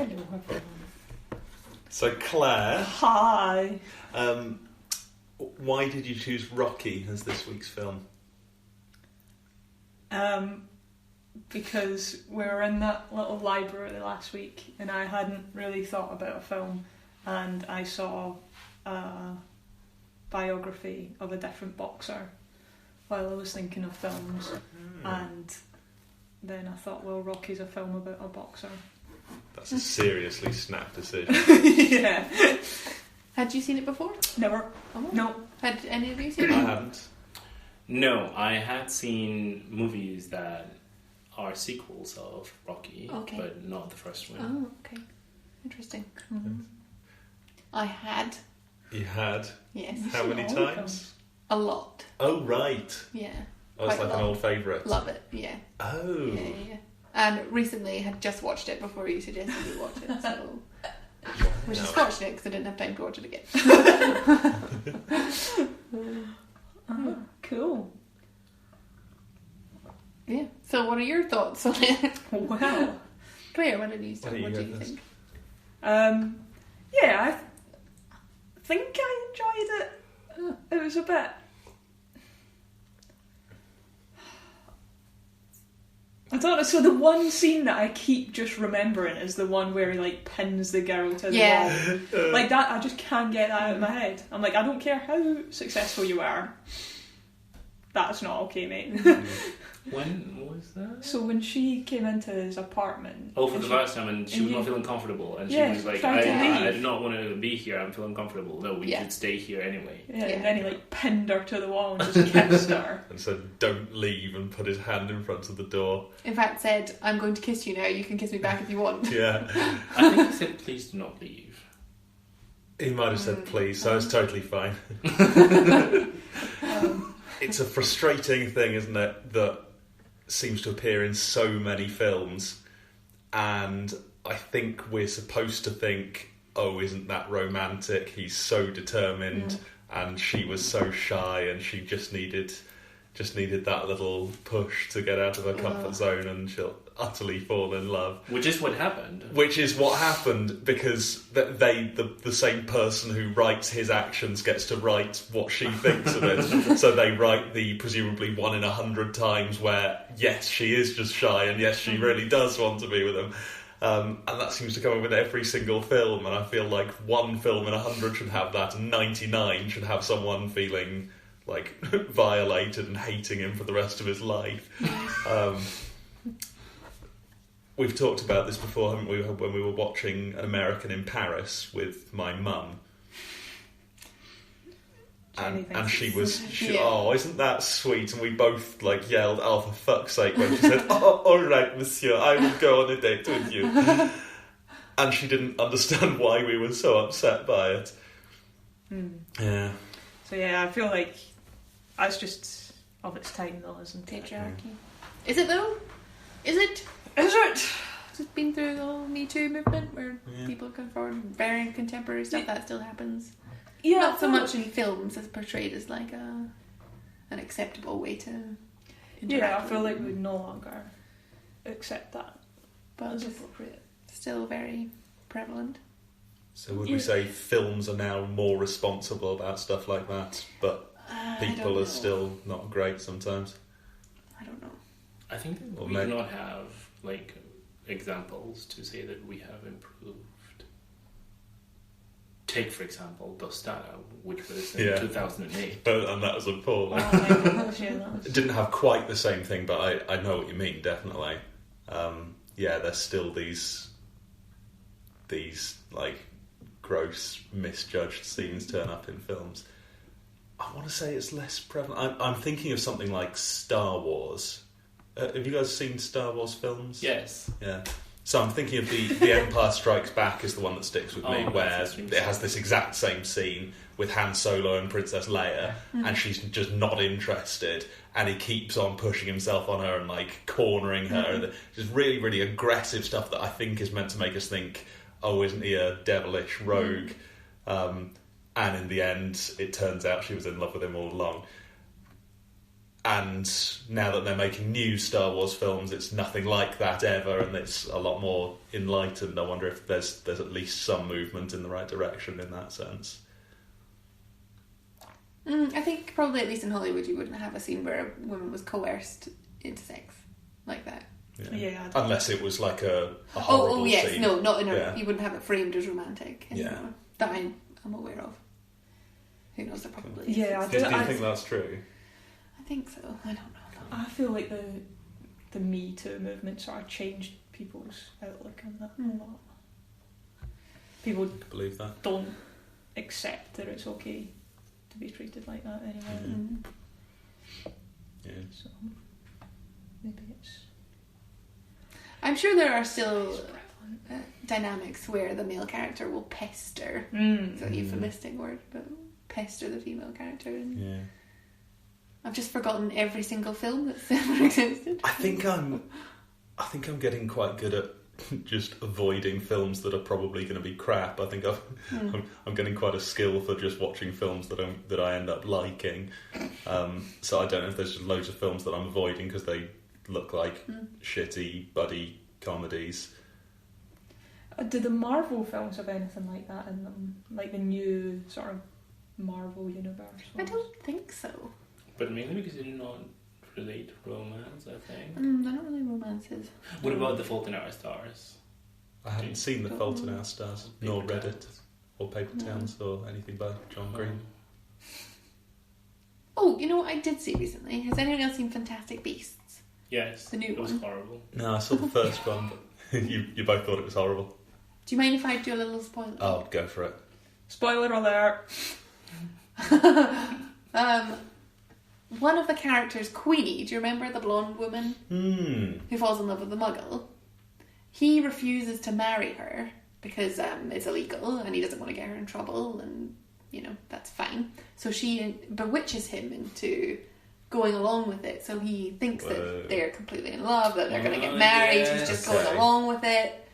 Hello, everyone. So Claire, Hi. why did you choose Rocky as this week's film? Because we were in that little library last week and I hadn't really thought about a film, and I saw a biography of a different boxer while I was thinking of films, and then I thought, well, Rocky's a film about a boxer. That's a seriously snap decision. Yeah. Had you seen it before? Never. Oh. No. Had any of you seen I it? hadn't. No, I had seen movies that are sequels of Rocky, Okay. but not the first one. Oh, okay. Interesting. Mm-hmm. I had, You had? yes. How many all the times? A lot. Oh, right. Yeah. Oh, it's Quite a like an lot. old favourite. Love it, yeah. Oh. Yeah. And recently had just watched it before you suggested we watch it, so... Which is fortunate because I didn't have time to watch it again. Cool. Yeah. So what are your thoughts on it? Well. Claire, what did you Why don't you What go do you first? think? Yeah, I think I enjoyed it. It was a bit... I don't know, so the one scene that I keep just remembering is the one where he, like, pins the girl to the Yeah. wall. Like, that, I just can't get that out of my head. I'm like, I don't care how successful you are. That's not okay, mate. When was that? So when she came into his apartment... Oh, for and the she- first time, and she was and not you- feeling comfortable, and she Yeah, was like, tried to I leave. do not want to be here, I'm feeling comfortable. No, we Yeah. should stay here anyway. Yeah, Yeah. and then he, like, pinned her to the wall and just kissed her. And said, don't leave, and put his hand in front of the door. In fact, said, I'm going to kiss you now, you can kiss me back if you want. Yeah. I think he said, please do not leave. He might have said please, so it's totally fine. It's a frustrating thing, isn't it, that seems to appear in so many films, and I think we're supposed to think, oh, isn't that romantic? He's so determined, and she was so shy, and she just needed that little push to get out of her comfort zone, and she'll utterly fall in love. Which is what happened. Which is what happened, because the same person who writes his actions gets to write what she thinks of it. So they write the presumably 1 in 100 times where, yes, she is just shy, and yes, she really does want to be with him. And that seems to come up in every single film, and I feel like 1 film in 100 should have that, and 99 should have someone feeling like violated and hating him for the rest of his life. We've talked about this before, haven't we, when we were watching An American in Paris with my mum. And she was, oh, isn't that sweet? And we both like yelled, oh, for fuck's sake, when she said, oh, all right, monsieur, I will go on a date with you. And she didn't understand why we were so upset by it. Yeah. So yeah, I feel like that's just of its time though, isn't it? Patriarchy. Is it though? Is it? Is it? Has it been through the whole Me Too movement where Yeah. people come forward very contemporary stuff that still happens? Yeah, Not so much in films as portrayed as like an acceptable way to interact. Yeah, I feel with like them. we'd no longer accept that But as it's appropriate. still very prevalent. So would we say films are now more responsible about stuff like that, but I people don't know. are still not great sometimes? I don't know. I think that Or we maybe- do not have like examples to say that we have improved. Take, for example, Dostana, which was in Yeah. 2008. And that was appalling. Oh my gosh, yeah, that's... It didn't have quite the same thing, but I know what you mean, definitely. Yeah, there's still these like gross, misjudged scenes turn up in films. I want to say it's less prevalent. I'm thinking of something like Star Wars. Have you guys seen Star Wars films? Yes. Yeah. So I'm thinking of the Empire Strikes Back is the one that sticks with me, Oh, where that's it has this exact same scene with Han Solo and Princess Leia, and she's just not interested, and he keeps on pushing himself on her and like cornering her. Just really, really aggressive stuff that I think is meant to make us think, oh, isn't he a devilish rogue? And in the end, it turns out she was in love with him all along. And and now that they're making new Star Wars films, it's nothing like that ever, and it's a lot more enlightened. I wonder if there's at least some movement in the right direction in that sense. I think probably at least in Hollywood you wouldn't have a scene where a woman was coerced into sex like that. Yeah. Unless it was like a horrible yes, scene. no, not in a. You wouldn't have it framed as romantic anymore. Yeah. That I'm aware of. Who knows? There probably is. Yeah, Do you think that's true? I think so. I don't know. I feel like the Me Too movement sort of changed people's outlook on that a lot. People Believe that. don't accept that it's okay to be treated like that anymore. Yeah. So maybe it's. I'm sure there are still dynamics where the male character will pester. It's a euphemistic word, but pester the female character. And I've just forgotten every single film that's ever existed. I think I'm getting quite good at just avoiding films that are probably going to be crap. I think I'm getting quite a skill for just watching films that I end up liking. So I don't know if there's just loads of films that I'm avoiding because they look like shitty buddy comedies. Do the Marvel films have anything like that in them? Like the new sort of Marvel universe? I don't think so. But mainly because they do not relate to romance, I think. They're not really romances. What about The Fault in Our Stars? I haven't seen The Fault in Our Stars, nor read it, or Paper Towns, or anything by John Green. Oh, you know what I did see recently? Has anyone else seen Fantastic Beasts? Yes, the new it was one. horrible. No, I saw the first one, but you both thought it was horrible. Do you mind if I do a little spoiler? Oh, go for it. Spoiler alert! One of the characters, Queenie, do you remember the blonde woman who falls in love with the Muggle? He refuses to marry her because it's illegal and he doesn't want to get her in trouble, and that's fine. So she bewitches him into going along with it. So he thinks that they're completely in love, that they're going to get married. Yes. He's just going along with it.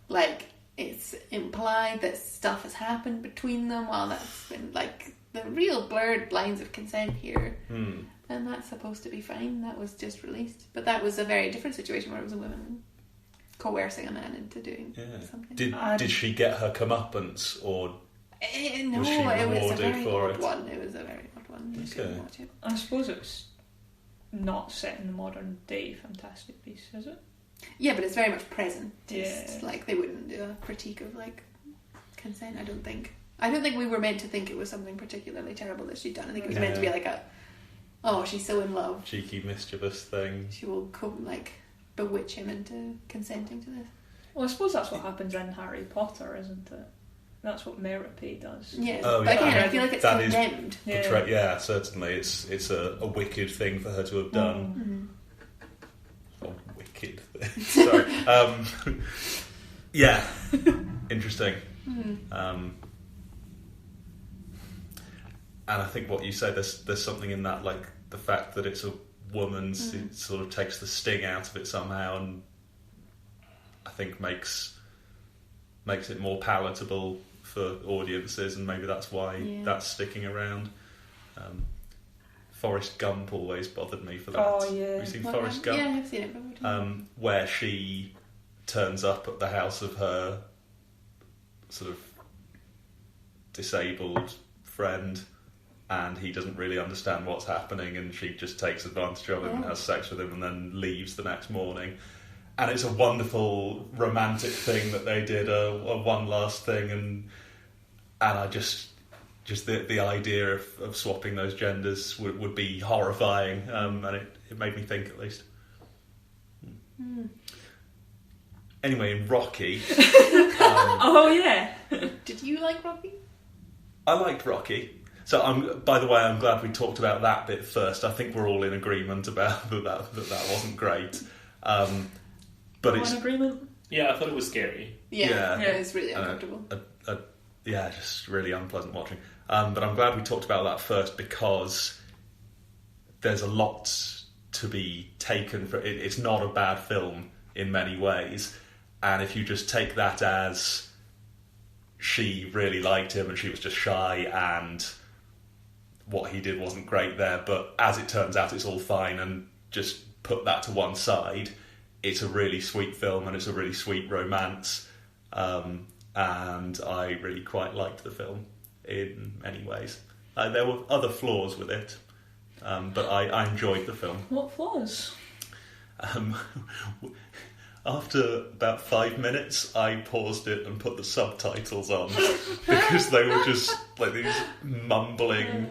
Like, it's implied that stuff has happened between them while that's been like the real blurred lines of consent here. And that's supposed to be fine. That was just released. But that was a very different situation where it was a woman coercing a man into doing something. Did she get her comeuppance, or no, was she it was a rewarded very for odd it? one. It was a very odd one. You shouldn't watch it. I suppose it's not set in the modern day Fantastic Beasts, is it? Yeah, but it's very much present. Yeah. Just like they wouldn't do a critique of like consent. I don't think we were meant to think it was something particularly terrible that she'd done. I think it was meant to be like she's so in love. Cheeky, mischievous thing. She will bewitch him into consenting to this. Well, I suppose that's what happens in Harry Potter, isn't it? That's what Merope does. Yeah, Oh, but yeah. again, I feel like it's That is condemned. Yeah, certainly. It's a wicked thing for her to have done. A wicked thing. Sorry. Yeah. Interesting. And I think what you say, there's something in that, like the fact that it's a woman, it sort of takes the sting out of it somehow, and I think makes it more palatable for audiences, and maybe that's why that's sticking around. Forrest Gump always bothered me for that. Oh yeah. Have you seen Forrest Gump? Yeah, I've seen it before. Where she turns up at the house of her sort of disabled friend, and he doesn't really understand what's happening, and she just takes advantage of him and has sex with him and then leaves the next morning. And it's a wonderful romantic thing that they did, a one last thing, and I just the idea of swapping those genders would be horrifying, and it made me think, at least. Anyway, in Rocky... oh yeah! Did you like Rocky? I liked Rocky. So, by the way, I'm glad we talked about that bit first. I think we're all in agreement about that wasn't great. But it's in agreement? Yeah, I thought it was scary. Yeah, it was really uncomfortable. Just really unpleasant watching. But I'm glad we talked about that first, because there's a lot to be taken for it. It's not a bad film in many ways, and if you just take that as she really liked him and she was just shy, and what he did wasn't great there, but as it turns out, it's all fine, and just put that to one side. It's a really sweet film, and it's a really sweet romance, and I really quite liked the film in many ways. There were other flaws with it, but I enjoyed the film. What flaws? After about 5 minutes, I paused it and put the subtitles on because they were just like these mumbling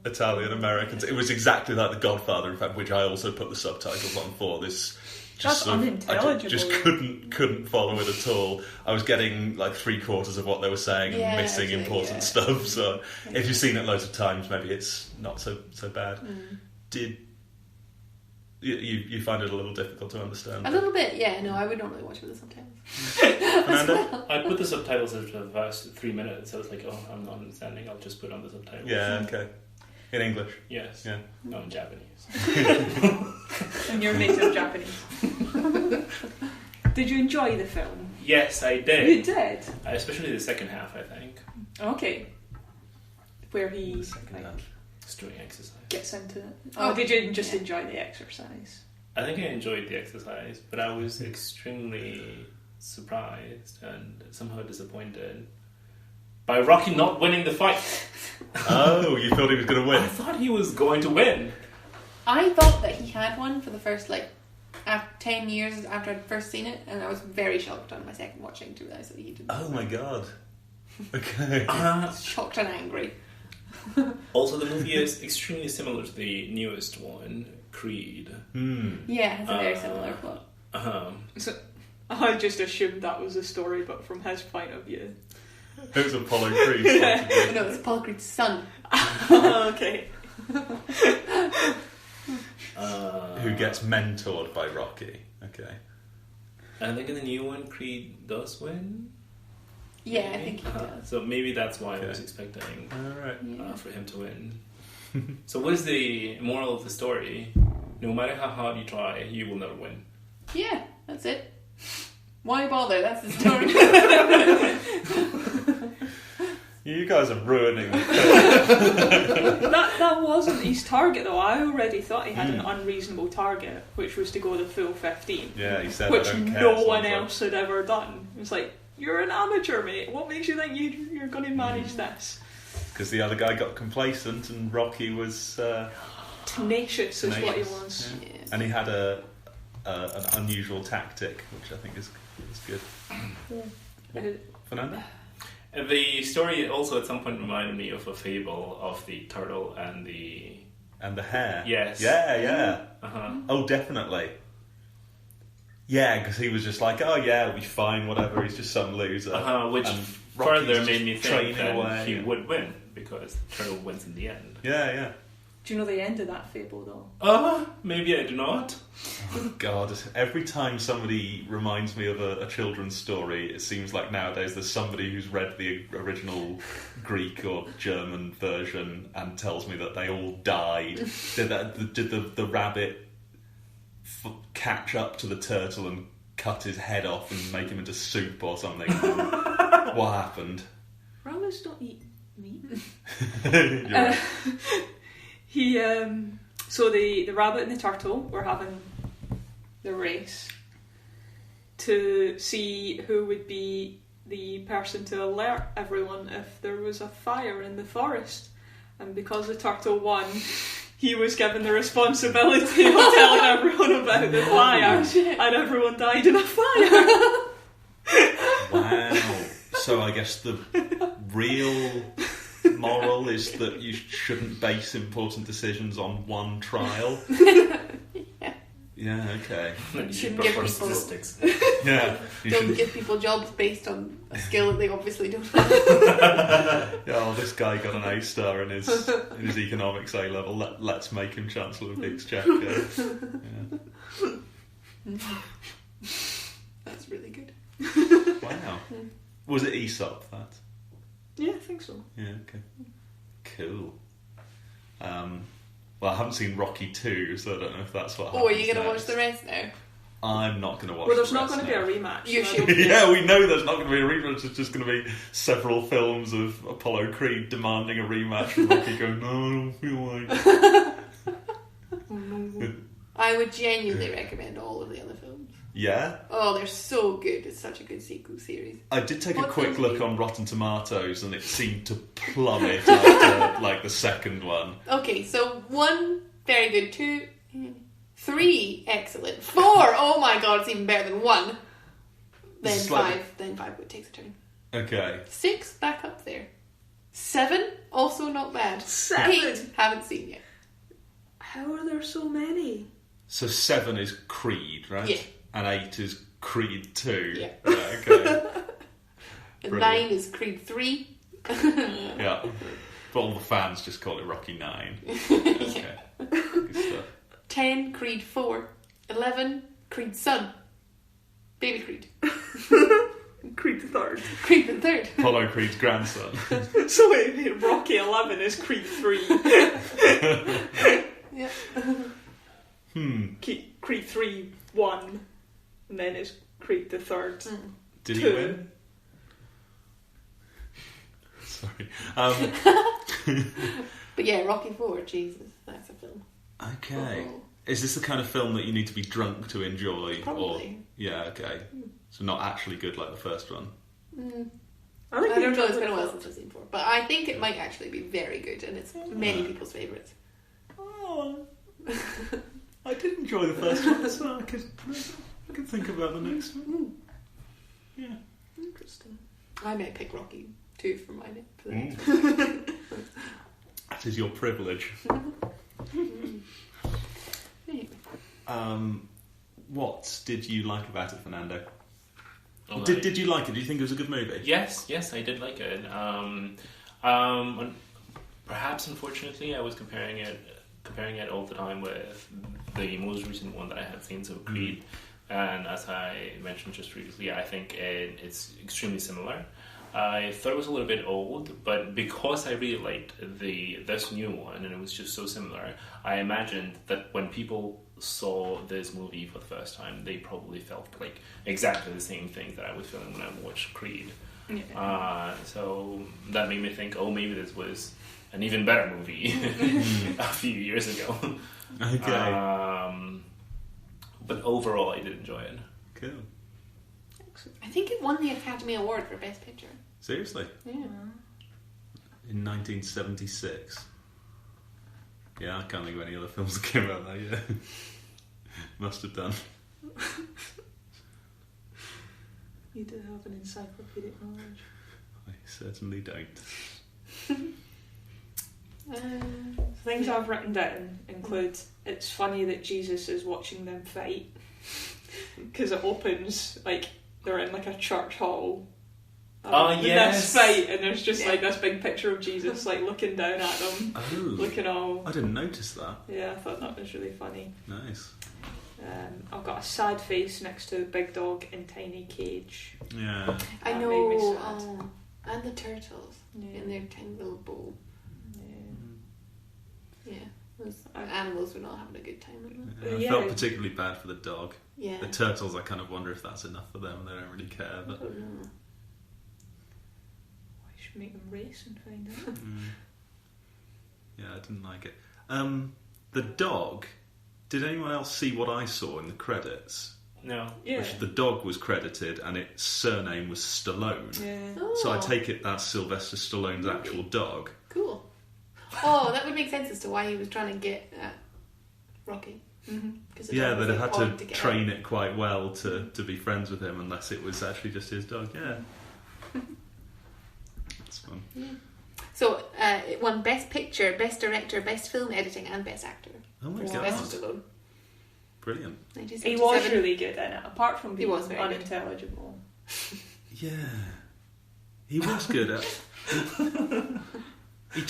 Italian Americans. It was exactly like The Godfather, in fact, which I also put the subtitles on for. This just That's unintelligible. I just couldn't follow it at all. I was getting like 3/4 of what they were saying and missing actually, important stuff. So if you've seen it loads of times, maybe it's not so bad. Did you find it a little difficult to understand? A little bit, yeah. No, I would normally watch it with the subtitles. Fernando? I put the subtitles after the first 3 minutes. I was like, oh, I'm not understanding. I'll just put on the subtitles. Yeah, okay. In English? Yes. Yeah. Not in Japanese. And you're native Japanese. Did you enjoy the film? Yes, I did. You did? Especially the second half, I think. Okay. Where he Just doing exercise. gets into it. Oh, did you just enjoy the exercise? I think I enjoyed the exercise, but I was extremely surprised and somehow disappointed by Rocky not winning the fight. Oh, you thought he was going to I win? thought he was going to win. I thought that he had one for the first 10 years after I'd first seen it, and I was very shocked on my second watching to realise that he didn't. Oh my god. Okay. Shocked and angry. Also, the movie is extremely similar to the newest one, Creed. Yeah, it's a very similar plot. So I just assumed that was a story, but from his point of view. It was Apollo Creed's point of view. No, it's Apollo Creed's son. Okay. Who gets mentored by Rocky. Okay. I think in the new one, Creed does win. Yeah, I think he does. So maybe that's why I was expecting Alright. for him to win. So what is the moral of the story? No matter how hard you try, you will never win. Yeah, that's it. Why bother? That's the story. You guys are ruining the film. That wasn't his target though. I already thought he had an unreasonable target, which was to go the full 15. Yeah, he said which I don't care. no one else had ever done. It's like, you're an amateur, mate. What makes you think you're going to manage this? Because the other guy got complacent and Rocky was... Tenacious is what he tenacious, was. yeah. Yeah. And he had an unusual tactic, which I think is good. Yeah. Fernando? The story also at some point reminded me of a fable of the turtle and the... And the hair. Yes. Yeah. Uh-huh. Oh, definitely. Yeah, because he was just like, oh yeah, it'll be fine, whatever, he's just some loser. Which And Rocky's further just made me think training that away. he would win, because the turtle wins in the end. Yeah. Do you know the end of that fable though? Maybe I do not. Oh, God, every time somebody reminds me of a children's story, it seems like nowadays there's somebody who's read the original Greek or German version and tells me that they all died. Did the rabbit catch up to the turtle and cut his head off and make him into soup or something? What happened? Rabbits don't eat meat. You're right. So the rabbit and the turtle were having the race to see who would be the person to alert everyone if there was a fire in the forest. And because the turtle won, he was given the responsibility of telling everyone about the fire, and everyone died in a fire. Wow. So I guess the real moral is that you shouldn't base important decisions on one trial. Yeah, okay. You shouldn't give prefer people- statistics. Yeah. You Don't shouldn't... give people jobs based on a skill that they obviously don't have. Yeah, well, this guy got an A star in his economics A level. Let's make him Chancellor of the Exchequer. Yeah. That's really good. Wow. Was it Aesop, that? Yeah, I think so. Yeah, okay. Cool. Well, I haven't seen Rocky 2, so I don't know if that's what happens Oh, are you going to watch next. the rest now? I'm not going to watch. Well, there's the not rest going to be a now. rematch. You so I should. don't- Yeah, we know there's not going to be a rematch. There's just going to be several films of Apollo Creed demanding a rematch, and Rocky going, "No, I don't feel like." I would genuinely recommend all of the other films. Yeah, Oh, they're so good. It's such a good sequel series. I did take a What quick film look did you- on Rotten Tomatoes, and it seemed to plummet after like the second one. Okay, so 1, very good. 2, 3, excellent. 4, oh my god, it's even better than 1. Then Slightly- 5, then 5 takes a turn. Okay, 6, back up there. 7, also not bad. 7? 8, haven't seen yet. How are there so many? so 7 is Creed, right? Yeah. And 8 is Creed 2. Yeah. Right, okay. And Brilliant. 9 is Creed 3. Yeah. But all the fans just call it Rocky 9. Okay. Good stuff. 10, Creed 4. 11, Creed Son. Baby Creed. Creed the Third. Creed the Third. Apollo Creed's grandson. So wait, Rocky 11 is Creed 3. Yeah. Creed 3 1, and then it's Creed the Third. Did he 2. win? Sorry. But yeah, Rocky 4, Jesus, that's a film. Okay. Oh. Is this the kind of film that you need to be drunk to enjoy? Probably. Or, yeah, okay. So not actually good like the first one. I think I don't know, it's enjoyed been a while it. since I've seen 4. But I think it might actually be very good, and it's many people's favourites. Oh, I did enjoy the first one, so I could think about the next one. Yeah. Interesting. I may pick Rocky 2 for my name. For the Mm. next one. That is your privilege. Anyway. What did you like about it, Fernando? Oh, Did you like it? Do you think it was a good movie? Yes, I did like it. Perhaps, unfortunately, I was comparing it all the time with the most recent one that I had seen, so Creed. And as I mentioned just previously, I think it's extremely similar. I thought it was a little bit old, but because I really liked this new one, and it was just so similar, I imagined that when people saw this movie for the first time, they probably felt like exactly the same thing that I was feeling when I watched Creed. Yeah. So that made me think, oh, maybe this was an even better movie a few years ago. Okay. But overall, I did enjoy it. Cool. I think it won the Academy Award for Best Picture. Seriously? Yeah. In 1976. Yeah, I can't think of any other films that came out that year. Must have done. You do have an encyclopedic knowledge. I certainly don't. Things I've written down include it's funny that Jesus is watching them fight because it opens like they're in like a church hall. With yes. this fight, and there's just Yeah. like this big picture of Jesus like looking down at them, Oh. looking all. I didn't notice that. Yeah, I thought that was really funny. Nice. I've got a sad face next to the big dog in tiny cage. Yeah. I That know. made me sad. Oh, and the turtles Yeah. in their tiny little bowl. Yeah. Yeah, those animals were not having a good time. In that. I Yeah. felt particularly bad for the dog. Yeah. The turtles, I kind of wonder if that's enough for them. They don't really care. I But don't know. I should make them race and find out. yeah, I didn't like it. The dog. Did anyone else see what I saw in the credits? No. Yeah. Which the dog was credited, and its surname was Stallone. Yeah. Oh, So I take it that's Sylvester Stallone's actual dog. cool. Oh, that would make sense as to why he was trying to get at Rocky. Mm-hmm. Yeah, they'd have had to train it quite well to be friends with him, unless it was actually just his dog. Yeah. That's fun. Yeah. So it won Best Picture, Best Director, Best Film Editing, and Best Actor. Oh my for god. Sylvester Stallone. Brilliant. He 1977. was really good in it, apart from He being was very good. unintelligible. Yeah. He was good at it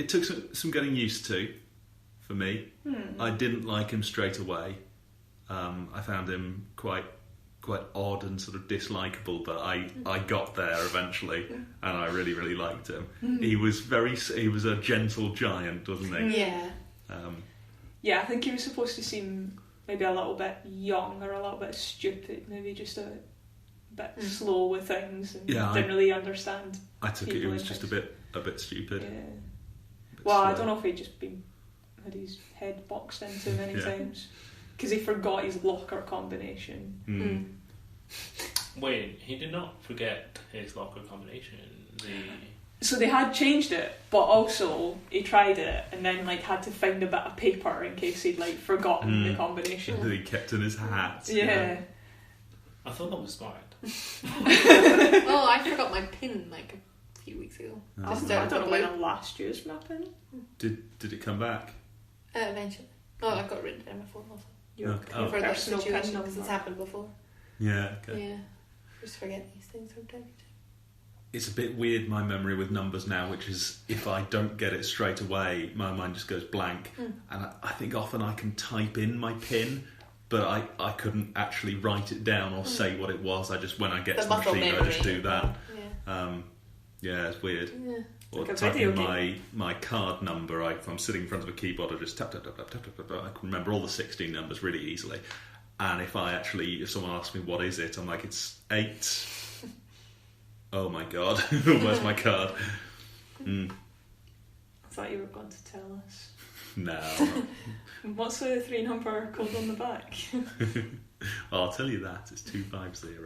took some getting used to for me. I didn't like him straight away. I found him quite odd and sort of dislikable, but I got there eventually, and I really, really liked him. He was a gentle giant, wasn't he? Yeah. Yeah, I think he was supposed to seem maybe a little bit young or a little bit stupid, maybe just a bit slow with things and didn't really understand. I took it was just a bit stupid. Yeah. Well, I don't know if he'd just had his head boxed in too many times because he forgot his locker combination. Wait, he did not forget his locker combination. So they had changed it, but also he tried it and then had to find a bit of paper in case he'd forgotten the combination. That he kept in his hat. Yeah. I thought that was smart. Oh, I forgot my pin a few weeks ago. I don't know when I last used my pin. Did it come back? Eventually. Oh, I've got it written down on my phone also. Your For that personal pin situation, because number. it's happened before. Yeah. Okay. Yeah. Just forget these things from time to time. It's a bit weird, my memory with numbers now, which is if I don't get it straight away, my mind just goes blank. And I think often I can type in my PIN, but I couldn't actually write it down or say what it was. When I get to the machine, I just do that. Yeah, it's weird. Yeah. Or Like a type video in my card number. If I'm sitting in front of a keyboard, I just tap, tap, tap, tap, tap, tap, tap. I can remember all the 16 numbers really easily. And if someone asks me what is it, I'm like, it's 8. Oh my god, where's my card? I thought you were going to tell us. No. What's the 3-number code on the back? Well, I'll tell you that. It's 250.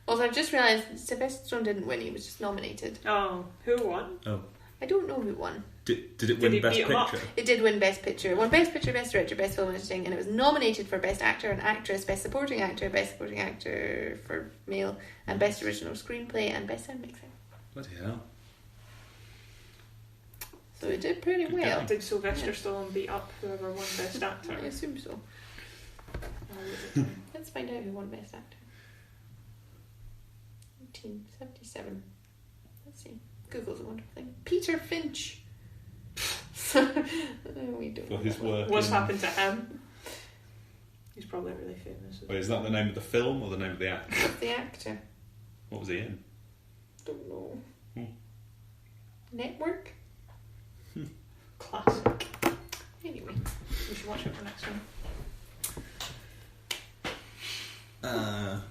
Also, I've just realised Sylvester Stallone didn't win, he was just nominated. Oh, who won? Oh. I don't know who won. Did it win Best Picture? It did win Best Picture. It won Best Picture, Best Director, Best Film Editing, and it was nominated for Best Actor and Actress, Best Supporting Actor for Male, and Best Original Screenplay, and Best Sound Mixing. Bloody hell. So it did pretty well. Did Sylvester Stallone beat up whoever won Best Actor? I assume so. Let's find out who won Best Actor. 1977. Let's see. Google's a wonderful thing. Peter Finch. We don't For know his work. What's happened to him? He's probably really famous. Wait, is that the name of the film or the name of the actor? What's the actor? What was he in? Don't know. Network? Classic. Anyway. We should watch it for next one.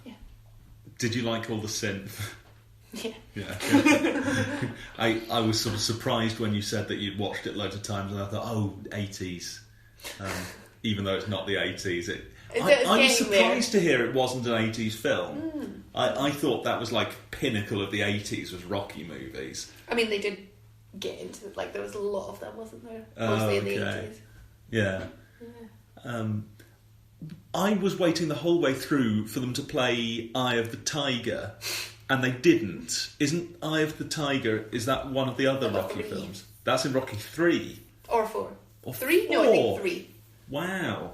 Yeah. Did you like all the synth? Yeah. Yeah. I was sort of surprised when you said that you'd watched it loads of times, and I thought, 80s. Even though it's not the 80s. I was surprised to hear it wasn't an 80s film. I thought that was pinnacle of the 80s was Rocky movies. I mean, they did get into it. There was a lot of them, wasn't there? Mostly in the 80s. Yeah. I was waiting the whole way through for them to play Eye of the Tiger, and they didn't. Isn't Eye of the Tiger, is that one of the other Rocky films? That's in Rocky 3. Or 4. Or 3? 4. No, I think 3. Wow.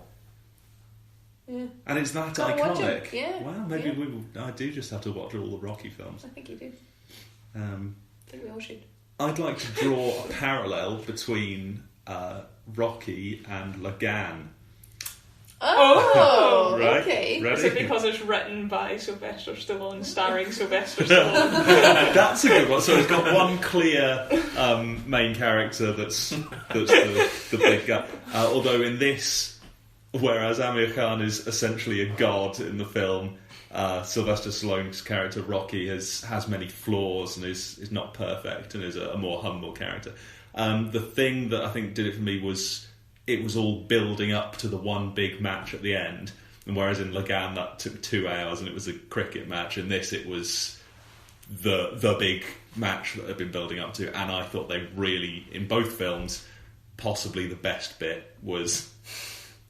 Yeah. And it's that Gotta watch iconic. it. Yeah. Wow, maybe I do just have to watch all the Rocky films. I think you do. I think we all should. I'd like to draw a parallel between Rocky and Lagan. Oh, Right. okay. Ready? Is it because it's written by Sylvester Stallone, starring Sylvester Stallone? That's a good one. So it's got one clear main character that's the big guy. Although in this, whereas Amir Khan is essentially a god in the film, Sylvester Stallone's character Rocky has many flaws and is not perfect and is a more humble character. The thing that I think did it for me was it was all building up to the one big match at the end, and whereas in Lagan that took 2 hours and it was a cricket match, in this it was the big match that had been building up to. And I thought they really, in both films, possibly the best bit was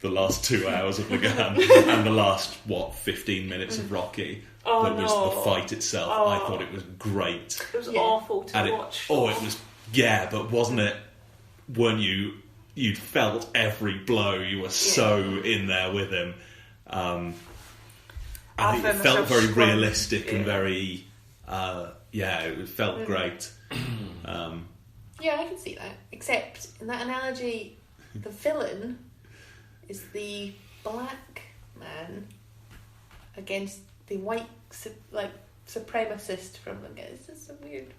the last 2 hours of Lagan and the last 15 minutes of Rocky. That was the fight itself. I thought it was great. It was awful to watch. It was, but wasn't it? Weren't you? You'd felt every blow. You were so in there with him. I think it felt very realistic and very. It felt great. Yeah, I can see that. Except in that analogy, the villain is the black man against the white supremacist from the guys. It's just a weird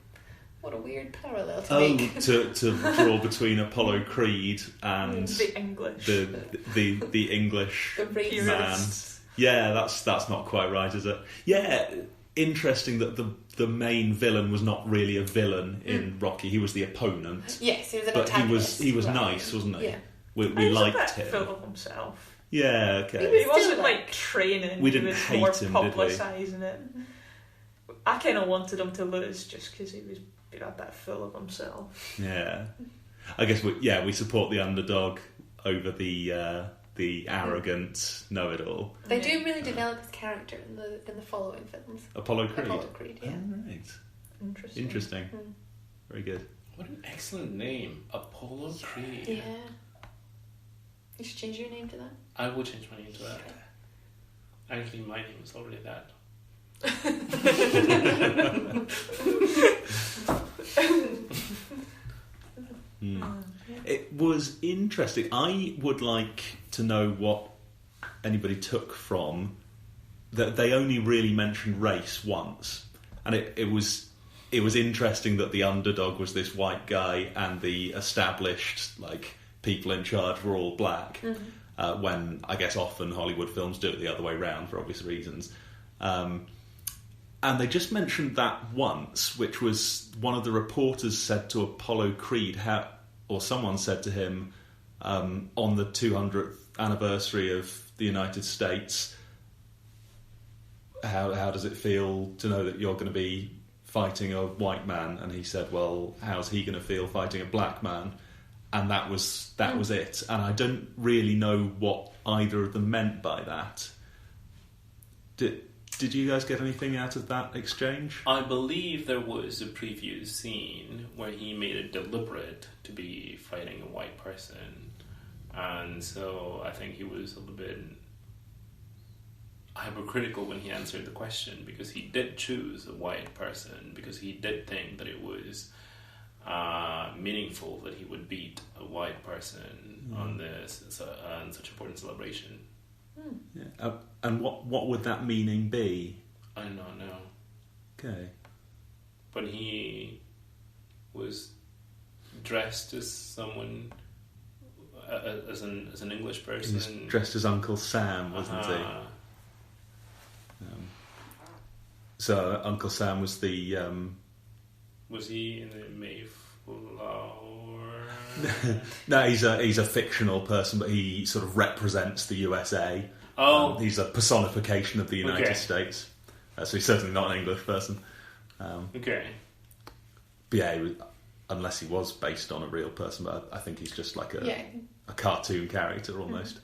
What a weird parallel to Oh, make. to draw between Apollo Creed and The English. the English The race. man. Purists. Yeah, that's not quite right, is it? Yeah, interesting that the main villain was not really a villain in Rocky. He was the opponent, Yes, he was an but antagonist. he was rather nice, than- wasn't he? Yeah. We He was liked a bit him. full of himself. Yeah, okay. He He wasn't Still, like training. We didn't he was hate more him, did we? publicising it. I kind of wanted him to lose just because he was being a bit full of himself. Yeah, I guess we support the underdog over the arrogant know-it-all. They do really develop his character in the following films. Apollo Creed. Apollo Creed, yeah. Oh, right. Interesting. Very good. What an excellent name, Apollo Creed. Yeah. You should change your name to that. I will change my name to that. Actually, my name is already that. It was interesting. I would like to know what anybody took from that. They only really mentioned race once, and it was interesting that the underdog was this white guy and the established people in charge were all black. When I guess often Hollywood films do it the other way round for obvious reasons. And they just mentioned that once, which was one of the reporters said to Apollo Creed, or someone said to him on the 200th anniversary of the United States, how does it feel to know that you're going to be fighting a white man? And he said, well, how's he going to feel fighting a black man? And that was it. And I don't really know what either of them meant by that. Did you guys get anything out of that exchange? I believe there was a previous scene where he made it deliberate to be fighting a white person. And so I think he was a little bit hypercritical when he answered the question, because he did choose a white person, because he did think that it was meaningful that he would beat a white person on such important celebration. Yeah. And what would that meaning be? I don't know. Okay. But he was dressed as someone, as an English He person. was dressed as Uncle Sam, wasn't he? So Uncle Sam was the... Was he in the Mayflower? No, he's a fictional person, but he sort of represents the USA. Oh. He's a personification of the United Okay. States. So he's certainly not an English person. Okay. But yeah, unless he was based on a real person, but I think he's just like a cartoon character almost.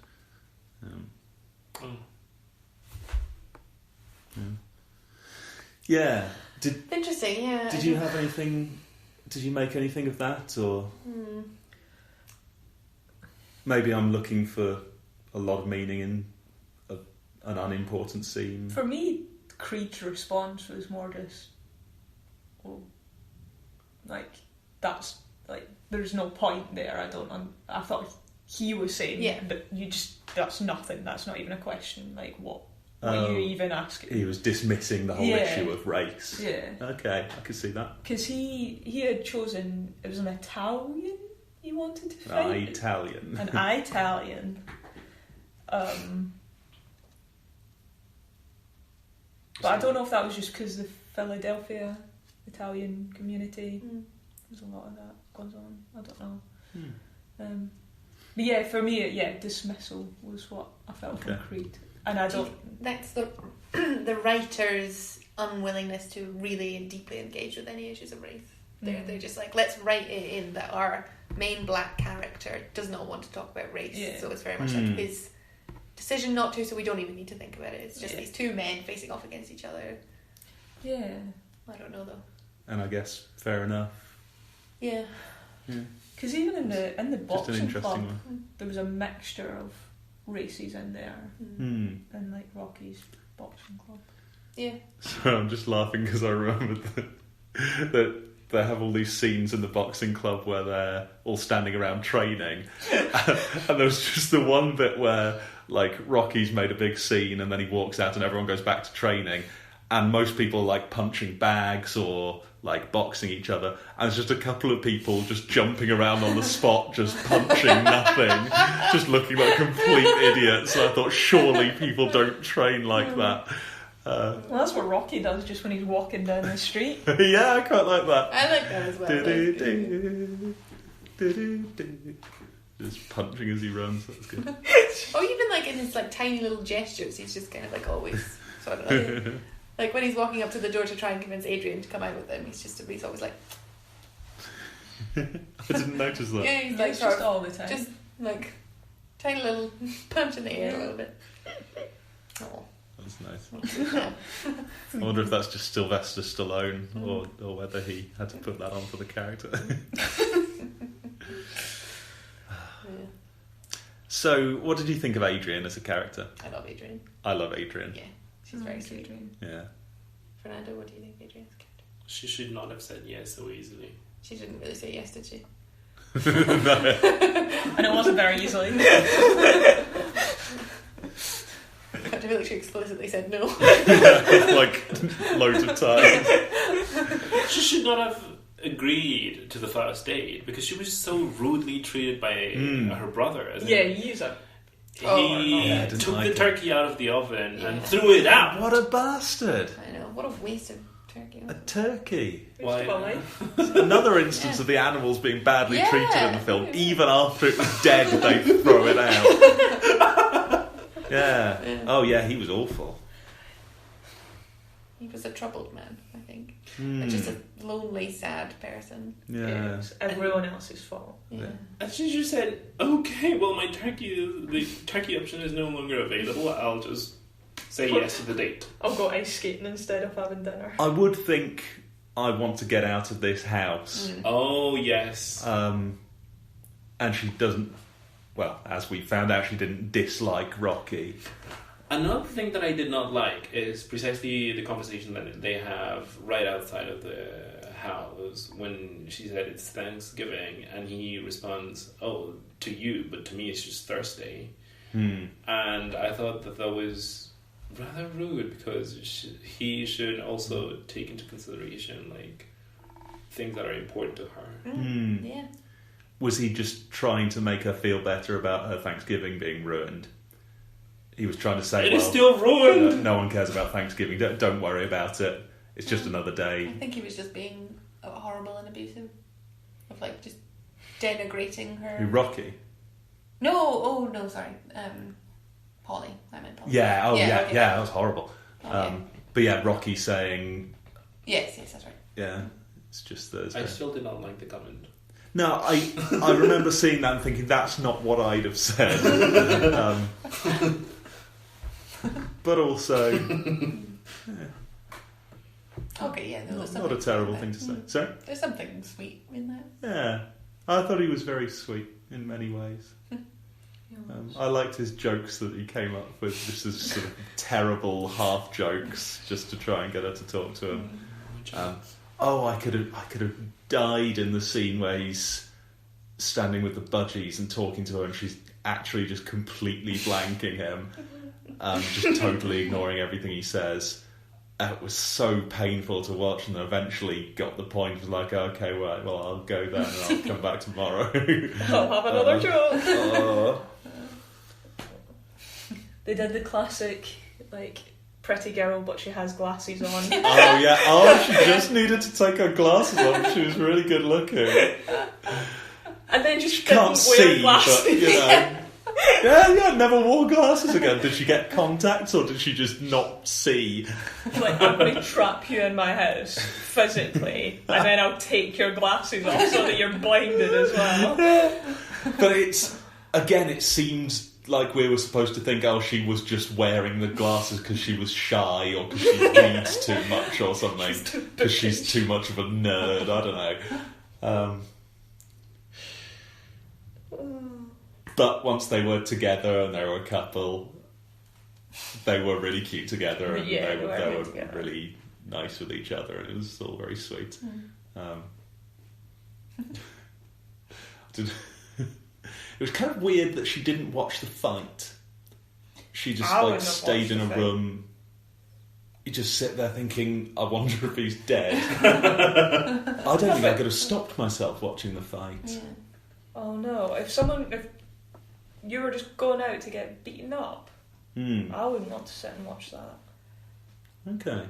Yeah. Interesting, yeah. Did you have anything? Did you make anything of that, or maybe I'm looking for a lot of meaning in an unimportant scene? For me, Creed's response was more just, there's no point there. I thought he was saying that that's nothing. That's not even a question. Like what are you even asking? He was dismissing the whole issue of race. Yeah. Okay, I could see that. Because he had chosen, it was an Italian he wanted to fight. Italian. An Italian. But I don't know if that was just because the Philadelphia Italian community. There's a lot of that goes on. I don't know. But yeah, for me, dismissal was what I felt from Creed. And I don't... That's the writer's unwillingness to really and deeply engage with any issues of race. They're just like, let's write it in that our main black character does not want to talk about race. Yeah. So it's very much like his decision not to, so we don't even need to think about it. It's just these two men facing off against each other. Yeah. I don't know, though. And I guess fair enough. Yeah. Because even in the boxing club, one. there was a mixture of races in there. In like Rocky's boxing club. Yeah. So I'm just laughing because I remembered that they have all these scenes in the boxing club where they're all standing around training, and there was just the one bit where like Rocky's made a big scene and then he walks out and everyone goes back to training, and most people are like punching bags or like boxing each other, and there's just a couple of people just jumping around on the spot, just punching nothing, just looking like complete idiots. So I thought, surely people don't train like that. Well, that's what Rocky does just when he's walking down the street. Yeah, I quite like that. I like that as well. Just punching as he runs. That's good. Or even like in his like tiny little gestures, he's just kind of like always sort of like when he's walking up to the door to try and convince Adrian to come out with him, he's always like. I didn't notice that. Yeah, he's like It's sort just of all the time. just like tiny little punch in the air a little bit. Oh, That's nice. I wonder if that's just Sylvester Stallone or whether he had to put that on for the character. yeah. So, what did you think of Adrian as a character? I love Adrian. I love Adrian. Yeah, she's very sweet. Yeah. Fernando, what do you think of Adrian's character? She should not have said yes so easily. She didn't really say yes, did she? And it wasn't very easily. I feel like she explicitly said no. Like, loads of times. She should not have agreed to the first date because she was so rudely treated by her brother. As Yeah, in, you are. he I didn't took like the it. turkey out of the oven and Yeah. threw it out. What a bastard! I know. What a waste of turkey. A turkey. Why? Another instance of the animals being badly Yeah. treated in the film. Even after it was dead, they throw it out. Yeah. Oh, yeah, he was awful. He was a troubled man, I think. Just a lonely, sad person. Yeah. It's everyone else's fault. Yeah. And she just said, "Okay, well, the turkey option is no longer available. I'll just say yes to the date." I'll go ice skating instead of having dinner. I would think I want to get out of this house. Oh yes. And she doesn't, well, as we found out, she didn't dislike Rocky. Another thing that I did not like is precisely the conversation that they have right outside of the house when she said it's Thanksgiving and he responds, "Oh, to you, but to me it's just Thursday." And I thought that was rather rude because he should also take into consideration like things that are important to her. Yeah. Was he just trying to make her feel better about her Thanksgiving being ruined? He was trying to say, It is still ruined. No one cares about Thanksgiving. Don't worry about it. It's just another I day. think he was just being horrible and abusive. Of like just denigrating her. Who, Rocky? No, sorry. Polly. I meant Polly. Yeah, okay. that was horrible. Okay. But yeah, Rocky saying... Yes, that's right. Yeah, it's just Thursday. I still did not like the comment. No, I remember seeing that and thinking, that's not what I'd have said. But also... Okay, yeah. Not a terrible thing to say. Sorry? There's something sweet in that. Yeah. I thought he was very sweet in many ways. I liked his jokes that he came up with, just as sort of terrible half jokes, just to try and get her to talk to him. I could have died in the scene where he's standing with the budgies and talking to her, and she's actually just completely blanking him, just totally ignoring everything he says. It was so painful to watch, and eventually got the point. Was like, okay, right, well, I'll go then, and I'll come back tomorrow. I'll have another joke. Oh. They did the classic, like, pretty girl, but she has glasses on. Oh yeah. Oh, she just needed to take her glasses off. She was really good looking. And then just Can't didn't wear see, glasses. but you know. Yeah, never wore glasses again. Did she get contacts or did she just not see? Like, I'm going to trap you in my house physically, and then I'll take your glasses off so that you're blinded as well. But it seems like we were supposed to think, oh, she was just wearing the glasses because she was shy or because she reads too much or something. Because she's too much of a nerd. I don't know. But once they were together and they were a couple, they were really cute together, and Yeah, they they were were together. really nice with each other, and it was all very sweet. It was kind of weird that she didn't watch the fight. She just I wouldn't have stayed watched in the a fight. room you just sit there thinking, I wonder if he's dead. I don't think I could have stopped myself watching the fight. Yeah. Oh no, if you were just going out to get beaten up, I wouldn't want to sit and watch that. Okay.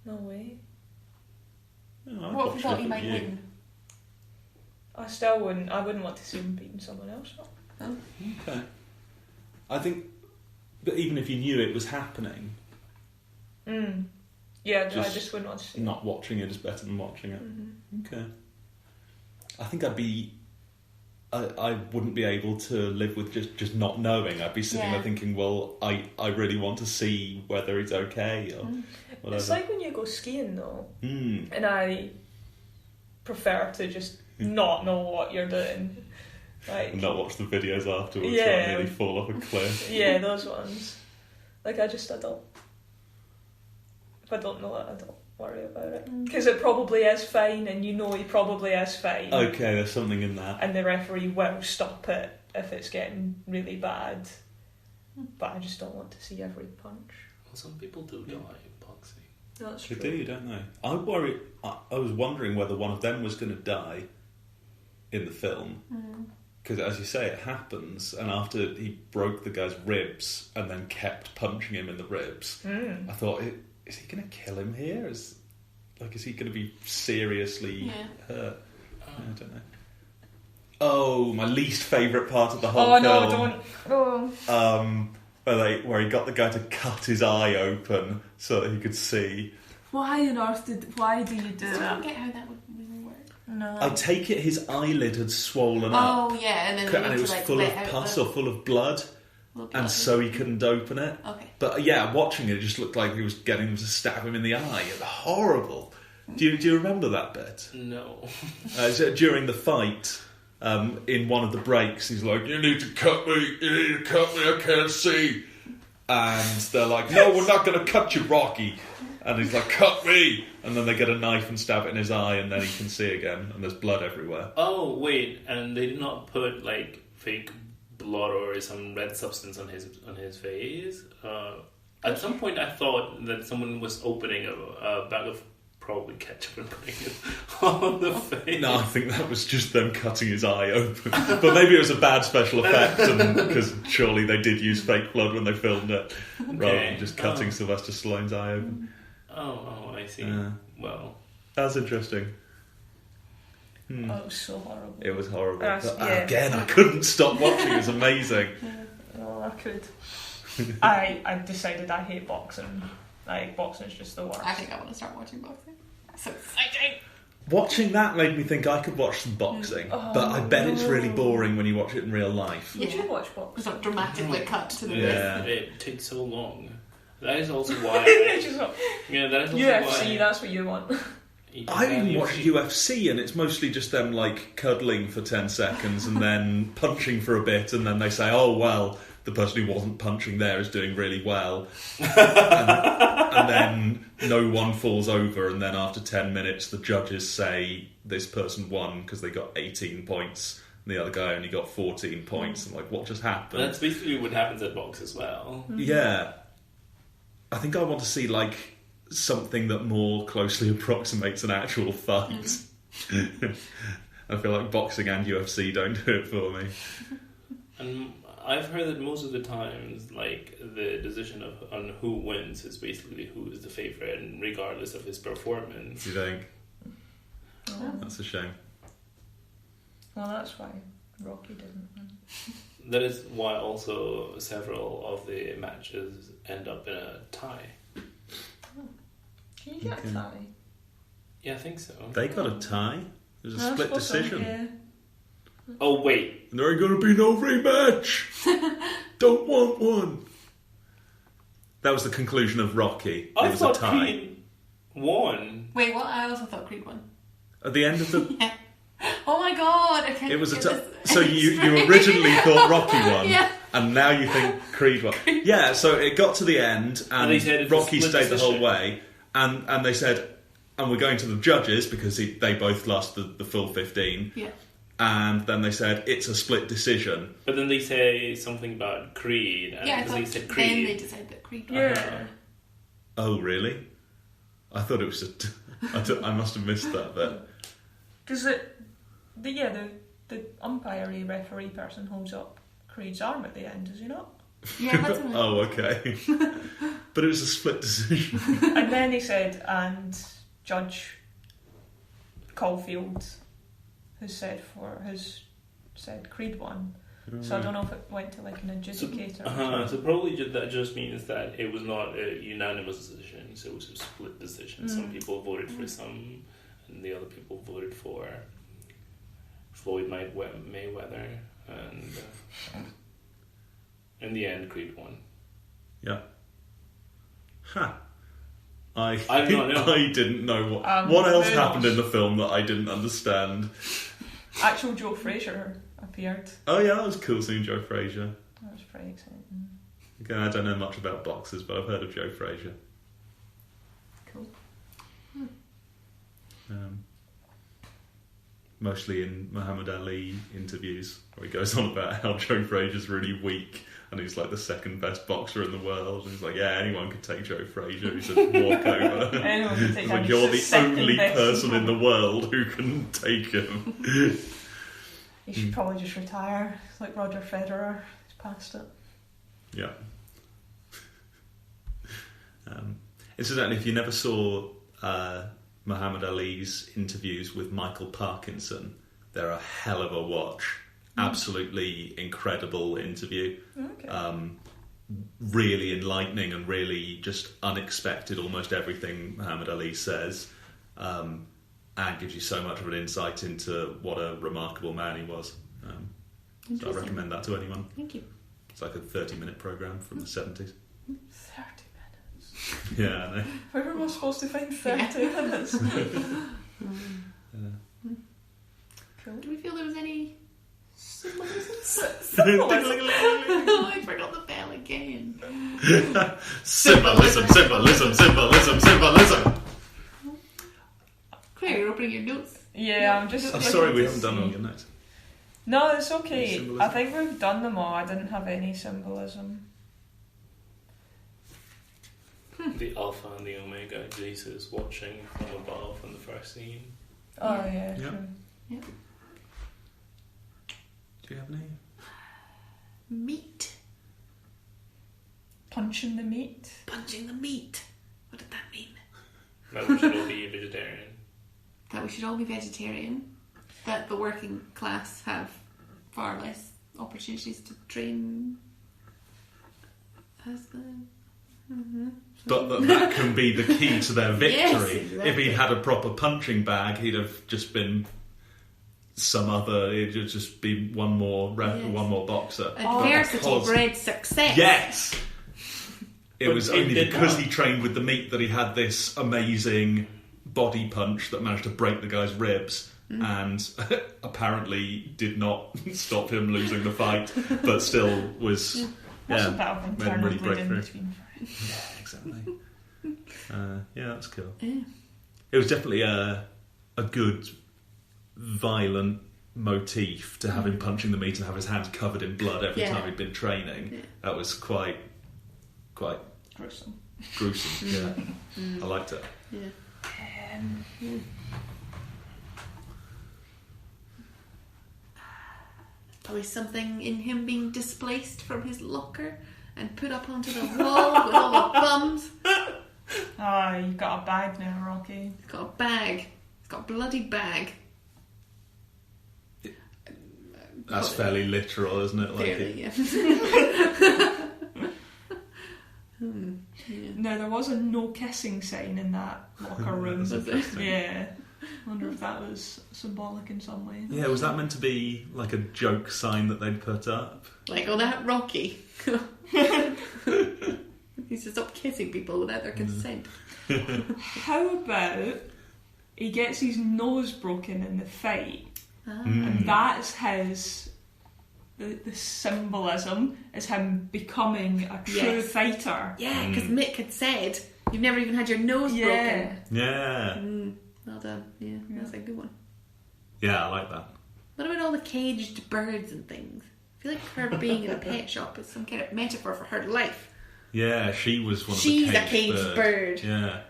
No way. Oh, I'd What if watch you thought it he might with win? I still wouldn't. I wouldn't want to see him beating someone else up. Okay. I think, but even if you knew it was happening, Yeah, I Just just wouldn't want to see it. not watching it is better than watching it. Mm-hmm. Okay. I think I wouldn't be able to live with just not knowing. I'd be sitting there thinking, well, I really want to see whether he's okay or whatever. It's like when you go skiing though, Mm. and I prefer to just not know what you're doing. Like, And not watch the videos afterwards Yeah. where I nearly fall off a cliff. yeah, those ones. Like I don't. If I don't know it, I don't worry about it. Because it probably is fine, and you know he probably is fine. Okay, there's something in that. And the referee will stop it if it's getting really bad. But I just don't want to see every punch. Well, some people do die in boxing. That's They true. do, don't they? I was wondering whether one of them was going to die in the film. Because, as you say, it happens, and after he broke the guy's ribs and then kept punching him in the ribs, I thought, is he going to kill him here? Is he going to be seriously hurt? I don't know. Oh, my least favourite part of the whole film. Oh no, don't. Where he got the guy to cut his eye open so that he could see. Why on earth why do you do I don't that? get how that would really work. No. I take it his eyelid had swollen up. Oh yeah, and then And it was full of pus or full of blood, and so he couldn't open it. Okay. But yeah, watching it just looked like he was getting him to stab him in the eye. It was horrible. Do you remember that bit? No. So during the fight, in one of the breaks, he's like, "You need to cut me. You need to cut me. I can't see." And they're like, "No, we're not going to cut you, Rocky." And he's like, "Cut me!" And then they get a knife and stab it in his eye, and then he can see again, and there's blood everywhere. Oh wait, and they did not put like fake blood or some red substance on his face. At some point, I thought that someone was opening a bag of probably ketchup and putting it on the face. No, I think that was just them cutting his eye open. But maybe it was a bad special effect, because surely they did use fake blood when they filmed it, rather than just cutting Sylvester Stallone's eye open. Oh, I see. Well, That's interesting. Oh, it was so horrible. It was horrible. That's- But, yeah. again, I couldn't stop watching. It was amazing. Oh, I could. I decided I hate boxing. Like, boxing's just the worst. I think I want to start watching boxing. So exciting! Watching that made me think I could watch some boxing, but I bet it's really boring when you watch it in real life. Would you watch boxing? It's not dramatically cut to the Yeah. it takes so long. That is also why. Just like, That is also UFC, why. that's what you want. I even watch UFC, and it's mostly just them like cuddling for 10 seconds and then punching for a bit, and then they say, "Oh well, the person who wasn't punching there is doing really well," and then no one falls over, and then after 10 minutes, the judges say this person won because they got 18 points. And the other guy only got 14 points. And like, what just happened? That's basically what happens at box as well. Yeah. I think I want to see, like, something that more closely approximates an actual fight. I feel like boxing and UFC don't do it for me. And I've heard that most of the times, like, the decision on who wins is basically who is the favourite, and regardless of his performance. Do you think? Oh. That's a shame. Well, that's why Rocky didn't win. That is why also several of the matches end up in a tie. Can you get a tie? Yeah, I think so. They got a tie. There's a No, I split suppose so, decision. yeah. Oh, wait. And there ain't going to be no rematch. Don't want one. That was the conclusion of Rocky. I It was a thought tie. Creed won. Wait, what? I also thought Creed won. At the end of the... Yeah. Oh my god! I can't It was a get tie. this- So you originally thought Rocky won. Yeah. And now you think Creed won. Yeah, so it got to the end, And they said and it's a Rocky split stayed the whole decision. way, and they said, and we're going to the judges, because they both lost the full 15, Yeah. and then they said, it's a split decision. But then they say something about Creed, and Yeah, I because they thought said then they Creed. decided that Creed won. Yeah. Oh, really? I thought it was just... I must have missed that bit. Because the umpire referee person holds up Creed's arm at the end, does he not? Yeah, that's right. Oh, okay. But it was a split decision. And then he said, and Judge Caulfield has said Creed won. So I don't know if it went to like an adjudicator. So probably that just means that it was not a unanimous decision, so it was a split decision. Some people voted for some, and the other people voted for Floyd Mayweather, and in the end, Creed won. Yeah. Huh. I didn't know what else happened in the film that I didn't understand. Actual Joe Frazier appeared. Oh yeah, that was cool seeing Joe Frazier. That was pretty exciting. Again, I don't know much about boxers, but I've heard of Joe Frazier. Cool. Mostly in Muhammad Ali interviews, where he goes on about how Joe Frazier's really weak and he's like the second best boxer in the world. And he's like, yeah, anyone could take Joe Frazier. He said, walk over. Anyone can take him. Like, you're the only person in the world who can take him. He should probably just retire. It's like Roger Federer. He's past it. Yeah. Incidentally, if you never saw Muhammad Ali's interviews with Michael Parkinson, they're a hell of a watch. Absolutely incredible interview. Okay. Really enlightening and really just unexpected, almost everything Muhammad Ali says. And gives you so much of an insight into what a remarkable man he was. So I recommend that to anyone. Thank you. It's like a 30-minute programme from the 70s. 30 minutes. Yeah, I know. Where am I supposed to find 30 minutes? Cool. Do we feel there was any symbolism? Symbolism. I forgot the bell again. Symbolism. Claire, you're opening your notes. Yeah, I'm just. I'm sorry we haven't done all your notes. No, it's okay. Symbolism? I think we've done them all. I didn't have any symbolism. The Alpha and the Omega, Jesus watching from above in the first scene. Oh yeah, Yeah. true. Yeah. Do you have any? Meat. Punching the meat. Punching the meat. What did that mean? That we should all be vegetarian. That we should all be vegetarian. That the working class have far less opportunities to train as the... But that can be the key to their victory. Yes, exactly. If he'd had a proper punching bag, he'd have just been some other. It'd just be one more boxer. Adversity Because- bred success. Yes. It But was it only did because not. he trained with the meat that he had this amazing body punch that managed to break the guy's ribs. And apparently did not stop him losing the fight, but still was Must have had made him internal really break bleeding through. between. Yeah, exactly. Yeah, that's cool. Yeah. It was definitely a good violent motif to have him punching the meat and have his hands covered in blood every Yeah. time he'd been training. Yeah. That was quite Gruesome. gruesome. Yeah, I liked it. Yeah. Probably something in him being displaced from his locker and put up onto the wall with all the bums. Ah, you've got a bag now, Rocky. He's got a bag. He's got a bloody bag. That's fairly literal, isn't it? Like Fairly, yeah. Yeah. Now there was a no kissing sign in that locker room. That's interesting. Yeah. Wonder if that was symbolic in some way. Yeah, was that meant to be like a joke sign that they'd put up? Like, oh, that Rocky. He needs to stop kissing people without their consent. How about he gets his nose broken in the fight, Ah. and that's his. The symbolism is him becoming a true Yes. fighter. Yeah, because Mick had said, you've never even had your nose broken. Yeah. Well done. Yeah, that's a good one. Yeah, I like that. What about all the caged birds and things? I feel like her being in a pet shop is some kind of metaphor for her life. Yeah, she was one She's of the a caged bird. Yeah.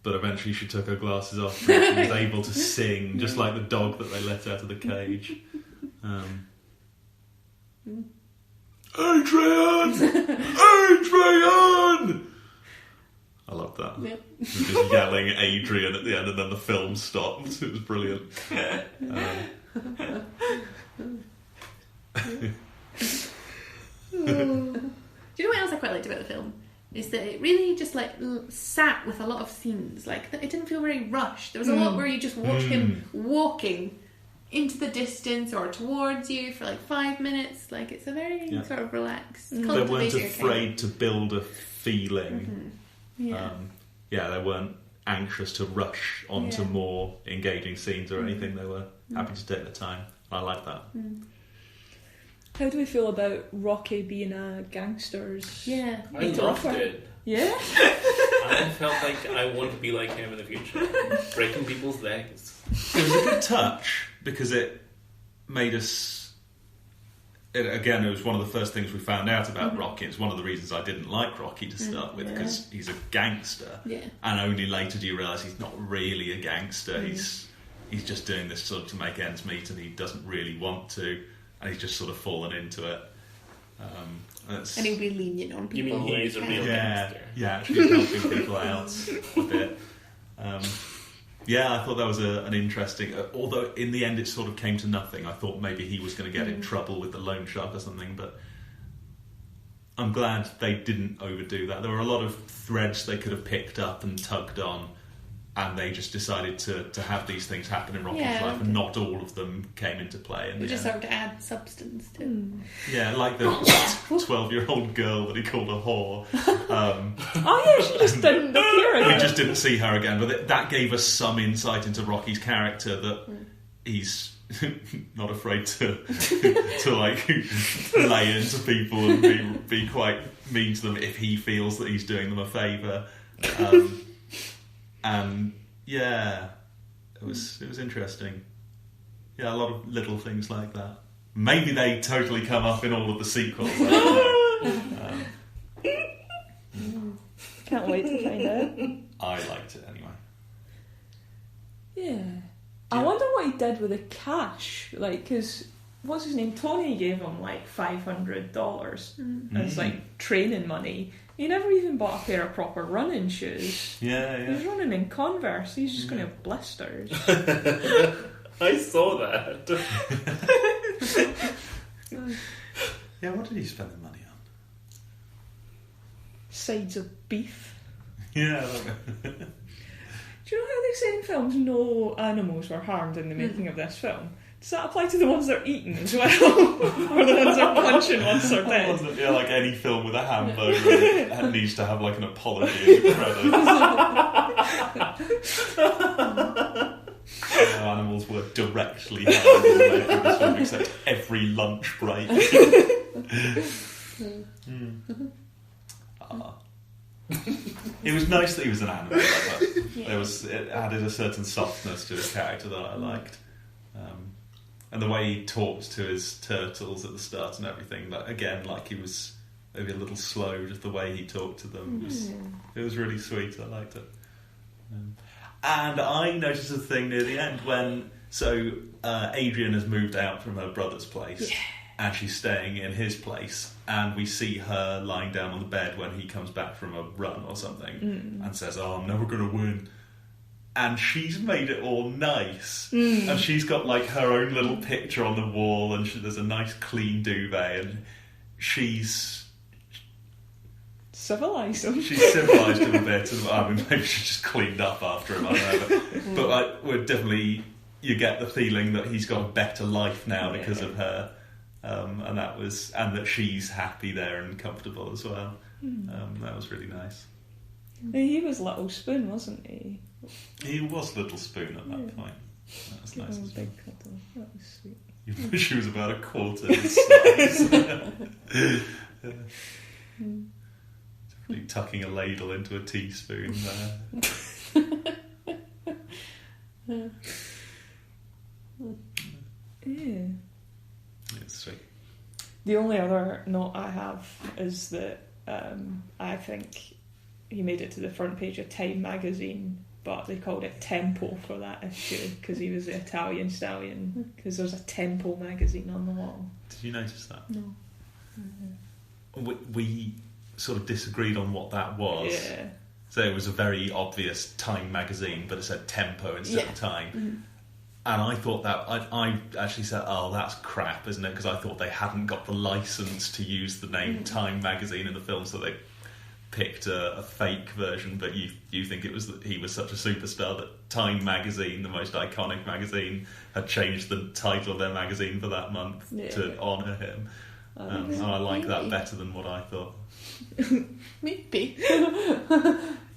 but eventually she took her glasses off and she was able to sing, just like the dog that they let out of the cage. Adrian! Adrian! I love that. Yep. Just yelling Adrian at the end, and then the film stopped. It was brilliant. Do you know what else I quite liked about the film? Is that it really just like sat with a lot of scenes. Like it didn't feel very rushed. There was a lot where you just watch him walking into the distance or towards you for like 5 minutes. Like it's a very sort of relaxed. They weren't cultivated afraid to build a feeling. Mm-hmm. Yeah. They weren't anxious to rush onto more engaging scenes or anything. They were happy to take their time. I like that. How do we feel about Rocky being a gangster's? Yeah. I loved it. Yeah? I felt like I want to be like him in the future. Breaking people's legs. It was a good touch because it made us... It was one of the first things we found out about Rocky. It's one of the reasons I didn't like Rocky to start with, because he's a gangster. Yeah. And only later do you realise he's not really a gangster. He's just doing this sort of to make ends meet, and he doesn't really want to, and he's just sort of fallen into it. And he'll be lenient on people. You mean he's a real gangster? Yeah, actually helping people out a bit. I thought that was an interesting... although in the end it sort of came to nothing. I thought maybe he was going to get in trouble with the loan shark or something, but I'm glad they didn't overdo that. There were a lot of threads they could have picked up and tugged on, and they just decided to have these things happen in Rocky's life, and not all of them came into play. They just started to add substance to Yeah, like the 12-year-old girl that he called a whore. She just didn't appear again. We just didn't see her again, but that gave us some insight into Rocky's character, that he's not afraid to like lay into people and be quite mean to them if he feels that he's doing them a favour. And it was interesting. Yeah, a lot of little things like that. Maybe they totally come up in all of the sequels. Can't wait to find out. I liked it anyway. Yeah. I wonder what he did with the cash. Like, because, what's his name? Tony gave him like $500 as like training money. He never even bought a pair of proper running shoes. Yeah. He's running in Converse. He's just going to have blisters. I saw that. Yeah, what did he spend the money on? Sides of beef. Yeah. Do you know how they say in films no animals were harmed in the making of this film? Does that apply to the ones they're eating as well? Or the ones they're punching once they're dead? Yeah, like any film with a hamburger it needs to have like an apology in the credits. No animals were directly harmed in the making of this film, except every lunch break. It was nice that he was an animal like that. It added a certain softness to his character that I liked. And the way he talked to his turtles at the start and everything, like he was maybe a little slow, just the way he talked to them. It was really sweet. I liked it. And I noticed a thing near the end when... So, Adrian has moved out from her brother's place, and she's staying in his place, and we see her lying down on the bed when he comes back from a run or something, and says, I'm never going to win. And she's made it all nice. And she's got like her own little picture on the wall, and there's a nice clean duvet, and she's civilised him. She's civilised him a bit. And, I mean, maybe she just cleaned up after him. I don't know. But like, we're definitely, you get the feeling that he's got a better life now because of her, and that she's happy there and comfortable as well. That was really nice. He was Little Spoon, wasn't he? He was Little Spoon at that point. That was nice. As well. Big cuddle. That was sweet. You wish she was about a quarter his size. Definitely tucking a ladle into a teaspoon there. Yeah. It's sweet. The only other note I have is that I think he made it to the front page of Time magazine but they called it Tempo for that issue because he was the Italian stallion. Because there's a Tempo magazine on the wall. Did you notice that? No. We sort of disagreed on what that was. Yeah. So it was a very obvious Time magazine, but it said Tempo instead of Time. And I thought that, I actually said, oh, that's crap, isn't it? Because I thought they hadn't got the licence to use the name Time magazine in the film, so they picked a fake version. But you think it was that he was such a superstar that Time magazine, the most iconic magazine, had changed the title of their magazine for that month to honour him. And I like that better than what I thought. Maybe.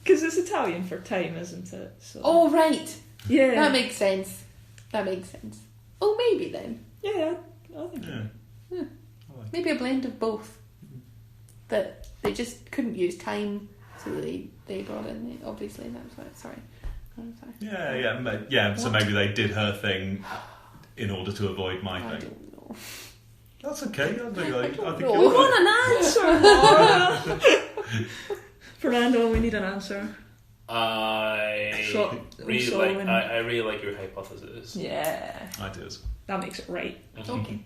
Because it's Italian for time, isn't it? So. Oh, right. Yeah. That makes sense. Oh, maybe then. Yeah, I think Maybe a blend of both. That they just couldn't use time, so they brought in obviously that's why. Sorry. Yeah. So maybe they did her thing in order to avoid my I thing. don't know. That's okay. I think know. you're we right. want an answer, Laura. Fernando, we need an answer. I really like your hypothesis. Yeah, I do. that makes it right. Okay.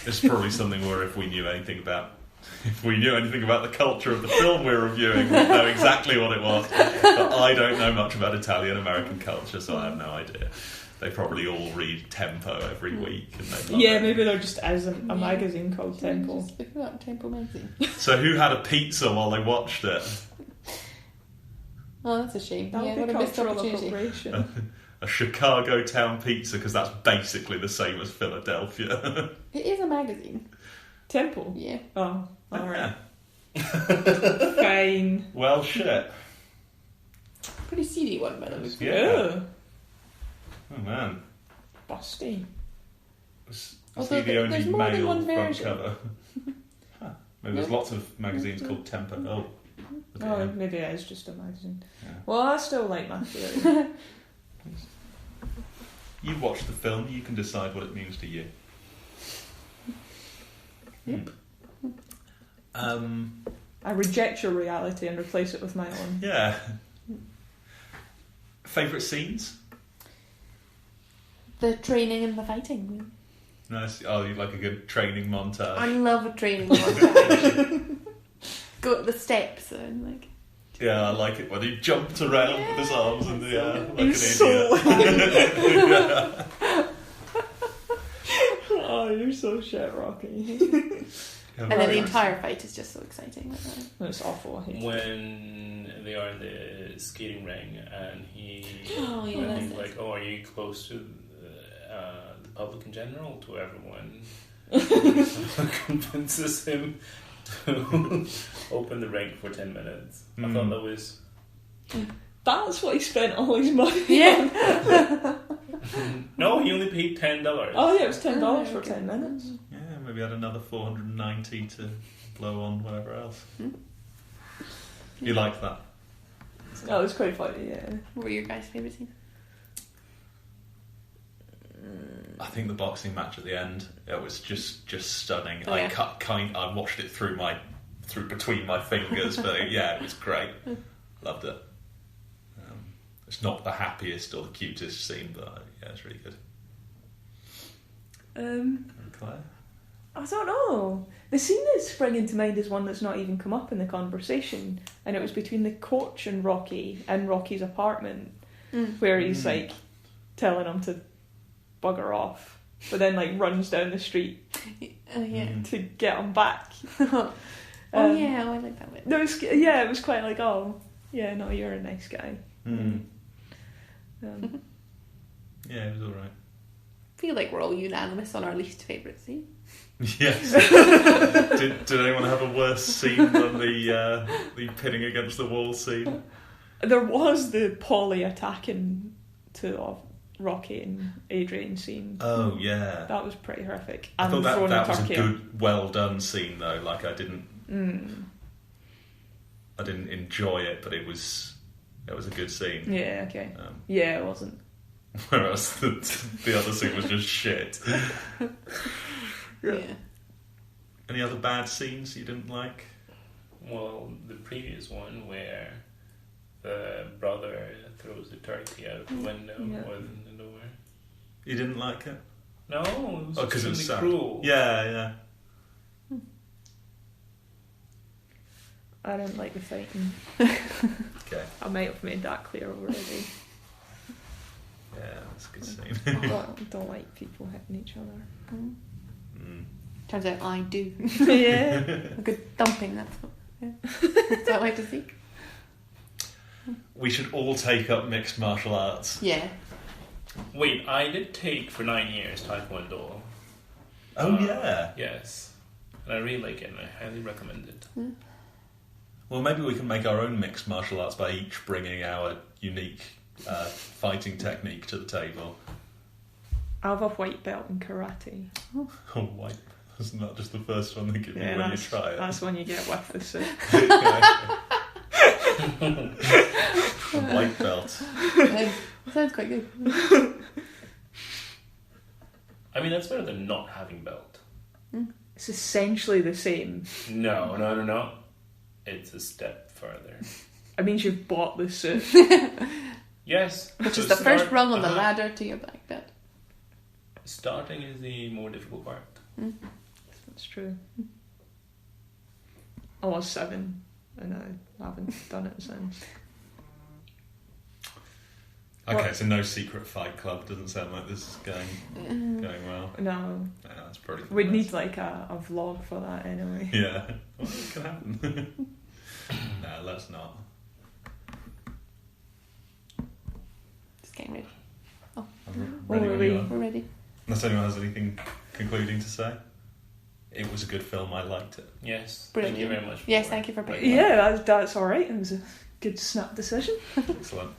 It's probably something where if we knew anything about the culture of the film we're reviewing, we'd know exactly what it was. But I don't know much about Italian American culture, so I have no idea. They probably all read Tempo every week, and they love it. Maybe they're just as a magazine called Tempo. Just look at Tempo magazine. So who had a pizza while they watched it? Oh, that's a shame. That would what be a missed cultural opportunity. appropriation. A Chicago town pizza, because that's basically the same as Philadelphia. It is a magazine. Tempo? Yeah. Oh, alright. Fine. Well, shit. Pretty seedy one, by the way. Yeah. Ugh, Oh man. busty. Was Although he the only there's more than male one front version. cover? Huh. Maybe there's lots of magazines called Tempo. Oh. Oh, Yeah. maybe it is just a magazine. Yeah. Well, I still like my theory. You watch the film, you can decide what it means to you. Yep. I reject your reality and replace it with my own. Yeah. Favourite scenes? The training and the fighting. Nice. Oh, you like a good training montage. I love a training montage. Go up the steps and like. Yeah, I like it when he jumped around with his arms in the air like an He's idiot. Oh, you're so shit, Rocky. And then the entire fight is just so exciting. Like that. It's awful. I hate it. When they are in the skating ring and he's that's it. like, oh, are you close to the public in general, to everyone? Convinces him to open the rink for 10 minutes. I thought that was... That's what he spent all his money on. Yeah. No, he only paid $10. Oh yeah, it was $10 for okay. 10 minutes. Yeah, maybe had another 490 to blow on whatever else. You like that? Oh, it was quite funny, yeah. What were your guys' favourite scenes? I think the boxing match at the end, it was just stunning. Oh, yeah. I watched it through between my fingers, but yeah, it was great. Loved it. It's not the happiest or the cutest scene, but yeah, it's really good. Claire? I don't know. The scene that sprang into mind is one that's not even come up in the conversation, and it was between the coach and Rocky in Rocky's apartment, where he's like telling him to bugger off, but then like runs down the street to get him back. Oh yeah, I like that bit. No, it was quite like, oh yeah, no, you're a nice guy. Yeah, it was alright. I feel like we're all unanimous on our least favourite scene. Yes. did anyone have a worse scene than the pinning against the wall scene? There was the Polly attacking to Rocky and Adrian scene. Oh yeah, That was pretty horrific. I thought that was a turkey. good, well done scene though. Like I didn't enjoy it, but it was a good scene. Yeah, okay. Yeah, it wasn't. Whereas the other scene was just shit. Yeah. Any other bad scenes you didn't like? Well, the previous one where the brother throws the turkey out the window or the door. You didn't like it? No, it was because it was extremely sad. cruel. Yeah. I don't like the fighting. Okay. I might have made that clear already. Yeah, that's a good scene. I don't like people hitting each other. Turns out I do. Yeah. A good thumping, that's what I like to see. We should all take up mixed martial arts. Yeah. Wait, I did take for 9 years Taekwondo. Oh, yeah. Yes. And I really like it and I highly recommend it. Well, maybe we can make our own mixed martial arts by each bringing our unique fighting technique to the table. I have a white belt in karate. Oh, white. That's not just the first one they give you when you try it. That's when you get with the suit. A white belt. Sounds quite good. I mean, that's better than not having belt. It's essentially the same. No. It's a step further. It means you've bought the suit. Yes. Which so is the first rung on the ladder to your black belt. Starting is the more difficult part. That's true. I was 7 and I haven't done it since. Okay, so no secret fight club. Doesn't sound like this is going well. No. Yeah, that's pretty. We'd need like a vlog for that anyway. Yeah. Well, it can happen. No, let's not. Just getting ready. I'm ready when you are. We're ready. Unless anyone has anything concluding to say. It was a good film. I liked it. Yes. Brilliant. Thank you very much. Yes, thank you for picking it. Yeah, that's alright. It was a good snap decision. Excellent.